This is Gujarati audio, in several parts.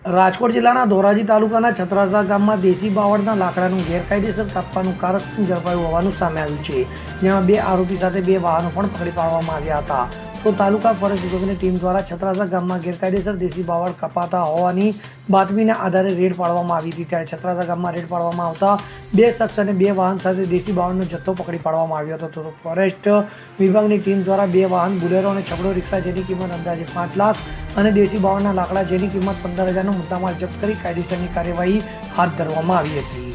રાજકોટ જિલ્લાના ધોરાજી તાલુકાના છત્રાસા ગામમાં દેશી બાવળના લાકડાનું ગેરકાયદેસર કાપવાનું કારસ્તાન ઝડપાયું હોવાનું સામે આવ્યું છે, જેમાં 2 આરોપી સાથે 2 વાહનો પણ પકડી પાડવામાં આવ્યા હતા. તો તાલુકા ફોરેસ્ટ વિભાગની ટીમ દ્વારા છત્રાસા ગામમાં ગેરકાયદેસર દેશી બાવળ કપાતા હોવાની બાતમીના આધારે રેડ પાડવામાં આવી હતી. ત્યારે છત્રાસા ગામમાં રેડ પાડવામાં આવતા 2 શખ્સ અને 2 વાહન સાથે દેશી બાવળનો જથ્થો પકડી પાડવામાં આવ્યો હતો. તો ફોરેસ્ટ વિભાગની ટીમ દ્વારા 2 વાહન બુલેરો અને છકડો રિક્ષા જેની કિંમત અંદાજે 5 લાખ અને દેશી બાવળના લાકડા જેની કિંમત 15,000નો મુદ્દામાલ જપ્ત કરી કાયદેસરની કાર્યવાહી હાથ ધરવામાં આવી હતી.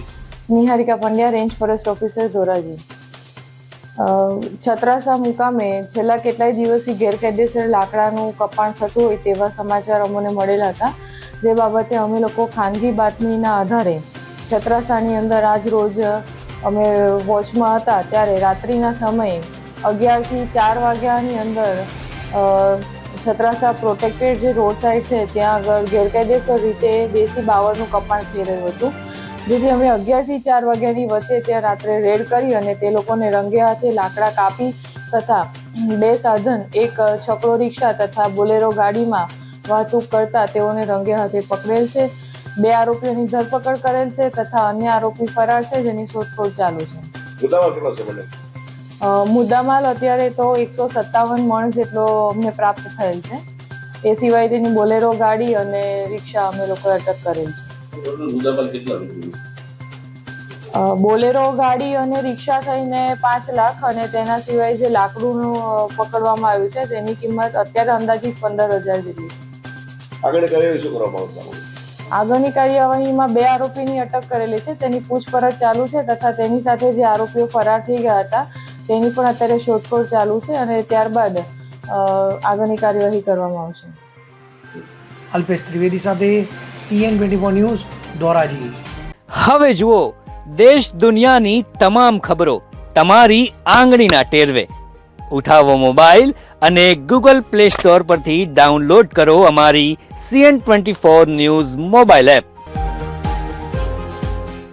Niharika Pandya, range forest officer, Dhoraji. છત્રાસા મુકામે છેલ્લા કેટલાય દિવસથી ગેરકાયદેસર લાકડાનું કપાણ થતું હોય તેવા સમાચાર અમને મળેલા હતા, જે બાબતે અમે લોકો ખાનગી બાતમીના આધારે છત્રાસાની અંદર આજ રોજ અમે વોચમાં હતા. ત્યારે રાત્રિના સમયે 11 થી 4 વાગ્યાની અંદર છત્રાસા પ્રોટેક્ટેડ જે રોડ સાઈડ છે ત્યાં આગળ ગેરકાયદેસર રીતે દેશી બાવળનું કપાણ થઈ રહ્યું હતું, જેથી અમે 11 થી 4 વાગ્યાની વચ્ચે ત્યાં રાત્રે રેડ કરી અને તે લોકોને રંગે હાથે લાકડા કાપી તથા 2 સાધન, એક છકડો રિક્ષા તથા બોલેરો ગાડીમાં વાહતુક કરતા તેઓને રંગે હાથે પકડેલ છે. 2 આરોપીઓની ધરપકડ કરેલ છે તથા અન્ય આરોપી ફરાર છે, જેની શોધખોળ ચાલુ છે. મુદ્દામાલ અત્યારે તો 157 મણ જેટલો અમને પ્રાપ્ત થયેલ છે. એ સિવાય તેની બોલેરો ગાડી અને રિક્ષા અમે લોકોએ અટક કરેલ છે. બોલેરો ગાડી અને રિક્ષા થઈને 5 લાખ અને તેના સિવાય જે લાકડું પકડવામાં આવ્યું છે તેની કિંમત અત્યારે અંદાજિત 15,000 જેટલી છે. આગળની કાર્યવાહીમાં 2 આરોપીની અટક કરેલી છે, તેની પૂછપરછ ચાલુ છે તથા તેની સાથે જે આરોપીઓ ફરાર થઈ ગયા હતા તેની પણ અત્યારે શોધખોળ ચાલુ છે અને ત્યારબાદ આગળની કાર્યવાહી કરવામાં આવશે. અલ્પેશ ત્રિવેદી સાથે CN24 ન્યૂઝ, ધોરાજી. હવે જુઓ દેશ દુનિયાની તમામ ખબરો તમારી આંગળીના ટેરવે. ઉઠાવો મોબાઈલ અને Google Play Store પરથી ડાઉનલોડ કરો અમારી CN24 ન્યૂઝ મોબાઈલ એપ.